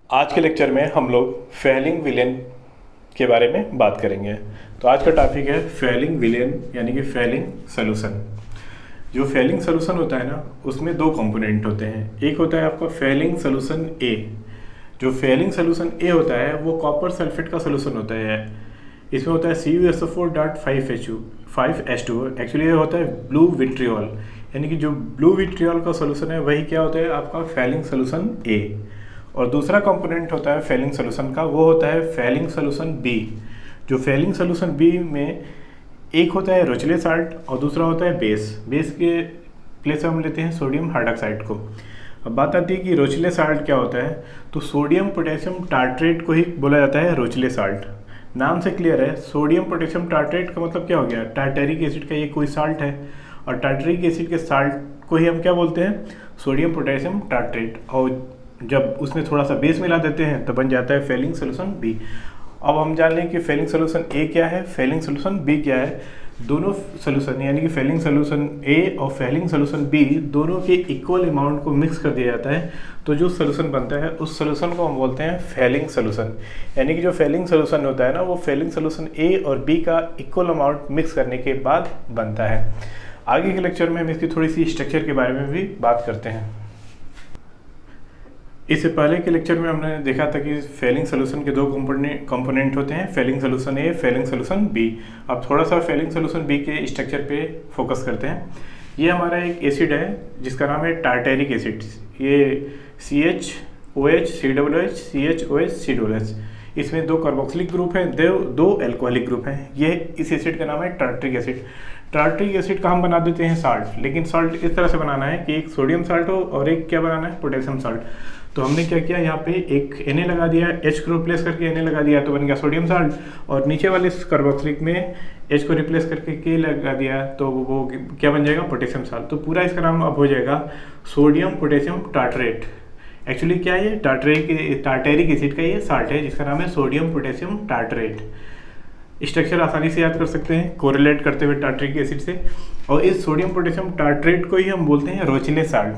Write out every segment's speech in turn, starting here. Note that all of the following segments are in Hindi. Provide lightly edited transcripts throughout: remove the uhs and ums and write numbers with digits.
आज के लेक्चर में हम लोग फेलिंग विलेन के बारे में बात करेंगे। तो आज का टॉपिक है फेलिंग विलेन यानी कि फेलिंग सॉल्यूशन। जो फेलिंग सॉल्यूशन होता है ना, उसमें दो कंपोनेंट होते हैं। एक होता है आपका फेलिंग सॉल्यूशन ए। जो फेलिंग सॉल्यूशन ए होता है वो कॉपर सल्फेट का सॉल्यूशन होता है। इसमें होता है CuSO4.5H2। एक्चुअली ये होता है ब्लू विट्रियोल, यानी कि जो ब्लू विट्रियोल का सॉल्यूशन है वही क्या होता है आपका फेलिंग सॉल्यूशन ए। और दूसरा कंपोनेंट होता है फेलिंग सॉल्यूशन का, वो होता है फेलिंग सॉल्यूशन बी। जो फेलिंग सॉल्यूशन बी में एक होता है रोचले साल्ट और दूसरा होता है बेस। बेस के प्लेस हम लेते हैं सोडियम हाइड्रॉक्साइड को। अब बात आती है कि रोचले साल्ट क्या होता है, तो सोडियम पोटेशियम टार्ट्रेट को ही बोला जाता है रोचले साल्ट। नाम से क्लियर है, सोडियम पोटेशियम टार्ट्रेट का मतलब क्या हो गया, टार्टेरिक एसिड का ये कोई साल्ट है और टार्टेरिक एसिड के साल्ट को ही हम क्या बोलते हैं, सोडियम पोटेशियम टार्ट्रेट। और जब उसमें थोड़ा सा बेस मिला देते हैं तो बन जाता है फेलिंग सॉल्यूशन बी। अब हम जान लें कि फेलिंग सॉल्यूशन ए क्या है, फेलिंग सॉल्यूशन बी क्या है। दोनों सॉल्यूशन यानी कि फेलिंग सॉल्यूशन ए और फेलिंग सॉल्यूशन बी दोनों के इक्वल अमाउंट को मिक्स कर दिया जाता है, तो जो सॉल्यूशन बनता है उस सॉल्यूशन को हम बोलते हैं फेलिंग सॉल्यूशन। यानी कि जो फेलिंग सॉल्यूशन होता है ना, वो फेलिंग सॉल्यूशन ए और बी का इक्वल अमाउंट मिक्स करने के बाद बनता है। आगे के लेक्चर में हम इसकी थोड़ी सी स्ट्रक्चर के बारे में भी बात करते हैं। इससे पहले के लेक्चर में हमने देखा था कि फेलिंग सॉल्यूशन के दो कंपोनेंट होते हैं, फेलिंग सॉल्यूशन ए, फेलिंग सॉल्यूशन बी। अब थोड़ा सा फेलिंग सॉल्यूशन बी के स्ट्रक्चर पे फोकस करते हैं। ये हमारा एक एसिड है जिसका नाम है टार्टेरिक एसिड। ये CHOH COOH CHOH COOH। इसमें दो कार्बोक्सिलिक ग्रुप हैं, दो एल्कोहलिक ग्रुप हैं। ये इस एसिड का नाम है टार्टरिक एसिड। टार्टरिक एसिड का हम बना देते हैं साल्ट, लेकिन साल्ट इस तरह से बनाना है कि एक सोडियम साल्ट हो और एक क्या बनाना है, पोटेशियम साल्ट। तो हमने क्या किया, यहाँ पे एक Na लगा दिया, H को रिप्लेस करके Na लगा दिया तो बन गया सोडियम साल्ट, और नीचे वाले कार्बोक्सिलिक में H को रिप्लेस करके K लगा दिया तो वो क्या बन जाएगा, पोटेशियम साल्ट। तो पूरा इसका नाम अब हो जाएगा सोडियम पोटेशियम टार्टरेट। एक्चुअली क्या है, टार्टेरिक एसिड का ये साल्ट है जिसका नाम है सोडियम पोटेशियम टार्टरेट। स्ट्रक्चर आसानी से याद कर सकते हैं कोरिलेट करते हुए टार्टरिक एसिड से। और इस सोडियम पोटेशियम टार्टरेट को ही हम बोलते हैं रोचिले साल्ट।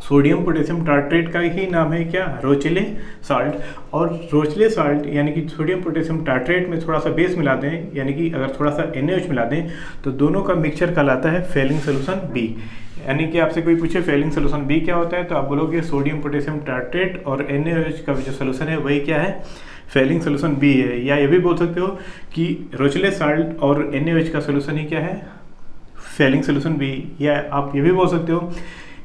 सोडियम पोटेशियम टार्ट्रेट का ही नाम है क्या, रोचिले साल्ट। और रोचिले साल्ट यानी कि सोडियम पोटेशियम टार्ट्रेट में थोड़ा सा बेस मिला दें, यानी कि अगर थोड़ा सा NaOH मिला दें तो दोनों का मिक्सचर कहलाता है फेलिंग सोल्यूशन बी। यानी कि आपसे कोई पूछे फेलिंग सोल्यूशन बी क्या होता है तो आप बोलोगे सोडियम पोटेशियम टार्ट्रेट और NaOH का जो सोल्यूशन है वही क्या है, फेलिंग सोल्यूशन बी है। या ये भी बोल सकते हो कि रोचिले साल्ट और NaOH का सोल्यूशन ही क्या है, फेलिंग सोल्यूशन बी। या आप ये भी बोल सकते हो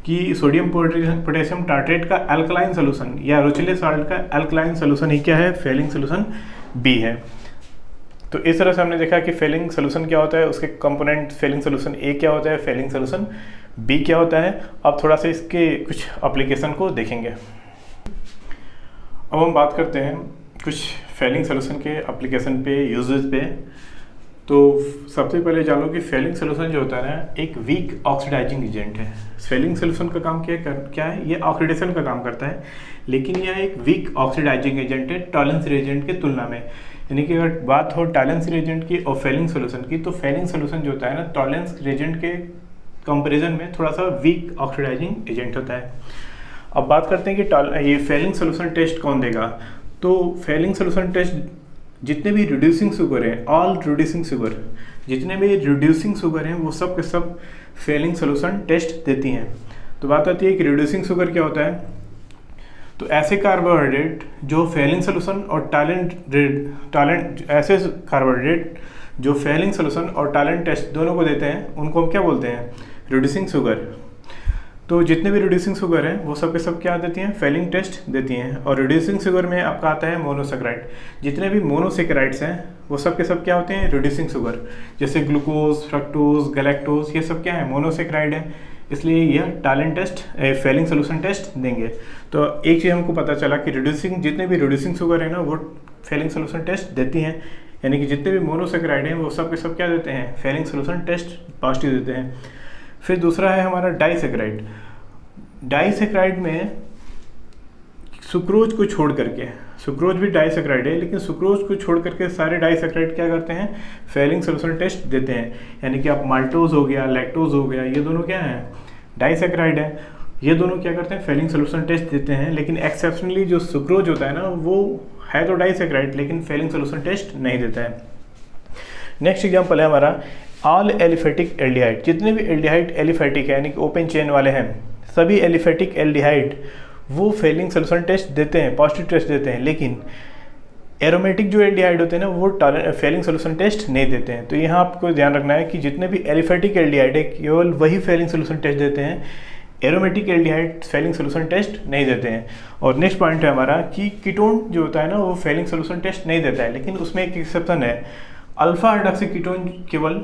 कि सोडियम पोटेशियम टार्ट्रेट का अल्कलाइन सोल्यूशन या रोचिले साल्ट का अल्कलाइन सोल्यूशन ही क्या है, फेलिंग सोल्यूशन बी है। तो इस तरह से हमने देखा कि फेलिंग सोल्यूशन क्या होता है, उसके कंपोनेंट फेलिंग सोल्यूशन ए क्या होता है, फेलिंग सोल्यूशन बी क्या होता है। अब थोड़ा सा इसके कुछ एप्लीकेशन को देखेंगे। अब हम बात करते हैं कुछ फेलिंग सोल्यूशन के एप्लीकेशन पे, यूजेस पे। तो सबसे पहले जानो कि फेलिंग सोल्यूशन जो होता है ना, एक वीक ऑक्सीडाइजिंग एजेंट है। फेलिंग सोल्यूशन का काम क्या है, ये ऑक्सीडेशन का काम करता है, लेकिन यह एक वीक ऑक्सीडाइजिंग एजेंट है टॉलेंस रिएजेंट के तुलना में। यानी कि अगर बात हो टॉलेंस रिएजेंट की और फेलिंग सोल्यूशन की, तो फेलिंग सोल्यूशन जो होता है ना, टॉलेंस रिएजेंट के कंपेरिजन में थोड़ा सा वीक ऑक्सीडाइजिंग एजेंट होता है। अब बात करते हैं कि ये फेलिंग सोल्यूशन टेस्ट कौन देगा। तो फेलिंग सोल्यूशन टेस्ट जितने भी रिड्यूसिंग शुगर हैं, ऑल रिड्यूसिंग शुगर, जितने भी रिड्यूसिंग शुगर हैं वो सब के सब फेलिंग सोल्यूशन टेस्ट देती हैं। तो बात आती है कि रिड्यूसिंग शुगर क्या होता है, तो ऐसे कार्बोहाइड्रेट जो फेलिंग सोल्यूशन और ऐसे कार्बोहाइड्रेट जो फेलिंग सोल्यूशन और टैलेंट टेस्ट दोनों को देते हैं उनको हम क्या बोलते हैं, रिड्यूसिंग शुगर। तो जितने भी रिड्यूसिंग शुगर हैं वो सब के सब क्या देती हैं, फेलिंग टेस्ट देती हैं। और रिड्यूसिंग शुगर में आपका आता है मोनोसेक्राइड। जितने भी मोनोसेक्राइड्स हैं वो सब के सब क्या होते हैं, रिड्यूसिंग शुगर। जैसे ग्लूकोज, फ्रक्टोज, गैलेक्टोज, ये सब क्या है, मोनोसेक्राइड है। इसलिए यह Tollens test, Fehling solution test देंगे। तो एक चीज़ हमको पता चला कि जितने भी रिड्यूसिंग शुगर है ना वो फेलिंग सोल्यूशन टेस्ट देती हैं। यानी कि जितने भी मोनोसेक्राइड हैं वो सब के सब क्या देते हैं, फेलिंग सोल्यूशन टेस्ट पॉजिटिव देते हैं। फिर दूसरा है हमारा डाइसेक्राइड। डाइसेक्राइड में सुक्रोज को छोड़ करके, सुक्रोज भी डाइसेक्राइड है, लेकिन सुक्रोज को छोड़ करके सारे डाइसेक्राइड क्या करते हैं, फेलिंग सोल्यूशन टेस्ट देते हैं। यानी कि आप माल्टोज हो गया, लैक्टोज हो गया, ये दोनों क्या हैं, डाइसेक्राइड है। ये दोनों क्या करते हैं, फेलिंग सोल्यूशन टेस्ट देते हैं। लेकिन एक्सेप्शनली जो सुक्रोज होता है ना, वो है तो डाइसैकेराइड लेकिन फेलिंग सोल्यूशन टेस्ट नहीं देता है। नेक्स्ट एग्जांपल है हमारा ऑल एलिफेटिक एल्डिहाइड। जितने भी एल्डिहाइड एलिफेटिक है यानी कि ओपन चेन वाले हैं, सभी एलिफेटिक एल्डिहाइड वो फेलिंग सोल्यूशन टेस्ट देते हैं, पॉजिटिव टेस्ट देते हैं। लेकिन एरोमेटिक जो एल्डिहाइड होते हैं ना, वो फेलिंग सोल्यूशन टेस्ट नहीं देते हैं। तो यहाँ आपको ध्यान रखना है कि जितने भी एलिफेटिक एल्डिहाइड है केवल वही फेलिंग सोल्यूशन टेस्ट देते हैं, aromatic aldehyde Fehling solution test नहीं देते हैं। और नेक्स्ट पॉइंट है हमारा कि कीटोन जो होता है ना, वो फेलिंग सोल्यूशन टेस्ट नहीं देता है। लेकिन उसमें एक एक्सेप्शन है, अल्फा हाइड्रोक्सी कीटोन केवल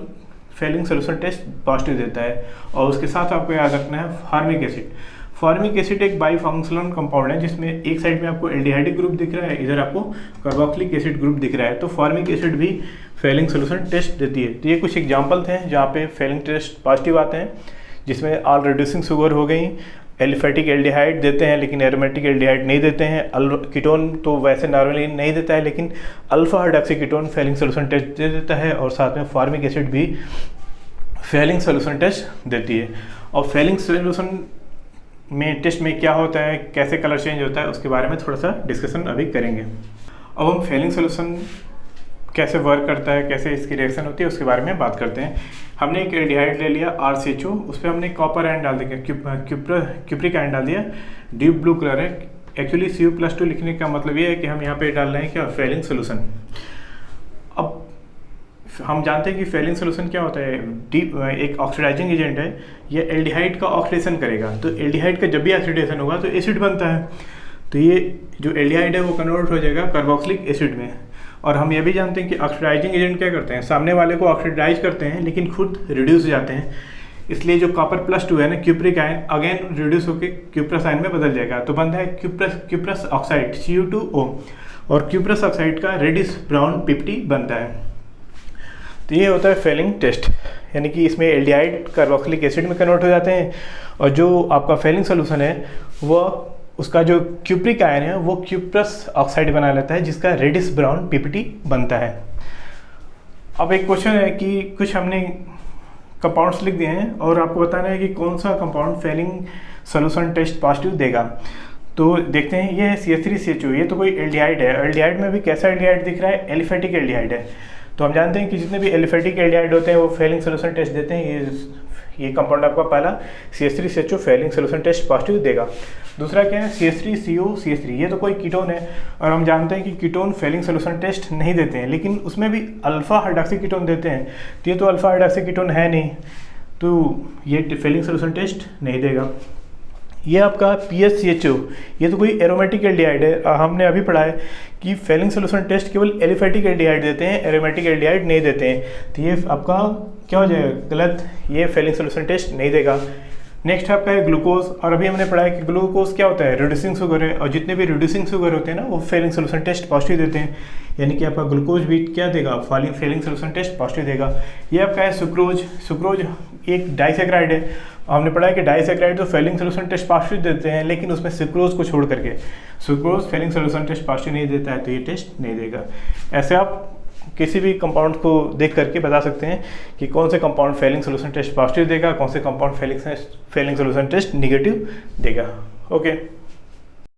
फेलिंग सोल्यूशन टेस्ट पॉजिटिव देता है। और उसके साथ आपको याद रखना है फॉर्मिक एसिड। फॉर्मिक एसिड एक बाई फंक्शनल कंपाउंड है जिसमें एक साइड में आपको एल्डिहाइडिक ग्रुप दिख रहा है, इधर आपको कार्बोक्सिलिक एसिड ग्रुप दिख रहा है। तो फॉर्मिक एसिड भी फेलिंग सोल्यूशन टेस्ट देती है। तो ये कुछ एग्जांपल थे जहाँ पे फेलिंग टेस्ट पॉजिटिव आते हैं, जिसमें ऑल रिड्यूसिंग शुगर हो गई, एलिफेटिक एल्डिहाइड देते हैं लेकिन एरोमेटिक एल्डिहाइड नहीं देते हैं, कीटोन तो वैसे नॉर्मली नहीं देता है लेकिन alpha hydroxy ketone Fehling solution test दे देता है, और साथ में फॉर्मिक एसिड भी फेलिंग सोल्यूशन टेस्ट देती है। और फेलिंग सोल्यूशन में टेस्ट में क्या होता है, कैसे कलर चेंज होता है, उसके बारे में थोड़ा सा डिस्कशन अभी करेंगे। अब हम फेलिंग सोल्यूशन कैसे वर्क करता है, कैसे इसकी रिएक्शन होती है, उसके बारे में बात करते हैं। हमने एक एल्डिहाइड ले लिया RCHO, उस पर हमने कॉपर आयन डाल दिया, क्यूप्रिक आयन डाल दिया, डीप ब्लू कलर है। एक्चुअली Cu+2 लिखने का मतलब ये है कि हम यहाँ पे डाल रहे हैं क्या, फेलिंग सोल्यूशन। अब हम जानते हैं कि फेलिंग सोल्यूशन क्या होता है, एक ऑक्सीडाइजिंग एजेंट है, ये एल्डिहाइड का ऑक्सीडेशन करेगा। तो एल्डिहाइड का जब भी ऑक्सीडेशन होगा तो एसिड बनता है। तो ये जो एल्डिहाइड है वो कन्वर्ट हो जाएगा कार्बोक्सिलिक एसिड में। और हम ये भी जानते हैं कि ऑक्सीडाइजिंग एजेंट क्या करते हैं, सामने वाले को ऑक्सीडाइज करते हैं लेकिन खुद रिड्यूस हो जाते हैं। इसलिए जो कॉपर+2 है ना, क्यूप्रिक आयन अगेन रिड्यूस होकर क्यूप्रस आयन में बदल जाएगा। तो बनता है क्यूप्रस ऑक्साइड Cu2O, और क्यूप्रस ऑक्साइड का रेडिश ब्राउन पिप्टी बनता है। तो ये होता है फेलिंग टेस्ट, यानी कि इसमें एल्डिहाइड कार्बोक्सिलिक एसिड में कन्वर्ट हो जाते हैं, और जो आपका फेलिंग सोल्यूशन है वो उसका जो क्यूप्रिक आयन है वो क्यूप्रस ऑक्साइड बना लेता है, जिसका रेडिश ब्राउन पीपीटी बनता है। अब एक क्वेश्चन है कि कुछ हमने कंपाउंड्स लिख दिए हैं और आपको बताना है कि कौन सा compound Fehling solution test positive देगा। तो देखते हैं, ये है CH3CHO, ये तो कोई एल्डिहाइड है। एल्डिहाइड में भी कैसा एल्डिहाइड दिख रहा है, एलिफेटिक एल्डिहाइड है। तो हम जानते हैं कि जितने भी एलिफेटिक एल्डिहाइड होते हैं वो फेलिंग सोल्यूशन टेस्ट देते हैं। ये कंपाउंड आपका पहला CH3CHO Fehling solution test positive देगा। दूसरा क्या है, CH3COCH3, ये तो कोई कीटोन है और हम जानते हैं कि कीटोन फेलिंग सोल्यूशन टेस्ट नहीं देते हैं, लेकिन उसमें भी अल्फा हाइड्रोक्सी कीटोन देते हैं। तो ये तो अल्फा हाइड्रोक्सी कीटोन है नहीं, तो ये फेलिंग सोल्यूशन टेस्ट नहीं देगा। ये आपका PHCHO, ये तो कोई एरोमेटिक एल्डिहाइड है। हमने अभी पढ़ा है कि फेलिंग सोल्यूशन टेस्ट केवल एलिफेटिक एल्डिहाइड देते हैं, एरोमेटिक एल्डिहाइड नहीं देते हैं। तो ये आपका क्या हो जाएगा, गलत, ये फेलिंग सोल्यूशन टेस्ट नहीं देगा। नेक्स्ट आपका है ग्लूकोज, और अभी हमने पढ़ा है कि ग्लूकोज क्या होता है, रिड्यूसिंग शुगर है, और जितने भी रिड्यूसिंग शुगर होते हैं ना वो फेलिंग सोल्यूशन टेस्ट पॉजिटिव देते हैं, यानी कि आपका ग्लूकोज भी क्या देगा, फेलिंग सोल्यूशन टेस्ट पॉजिटिव देगा। ये आपका है सुक्रोज, सुक्रोज एक डाइसैकेराइड है। हमने पढ़ा है कि डाइसैकेराइड तो फेलिंग सोल्यूशन टेस्ट पॉजिटिव देते हैं, लेकिन उसमें सुक्रोज को छोड़ करके, sucrose Fehling solution test positive नहीं देता है, तो ये टेस्ट नहीं देगा। ऐसे आप किसी भी कंपाउंड को देख करके बता सकते हैं कि कौन से compound Fehling solution test positive देगा, कौन से compound Fehling solution test negative देगा। ओके।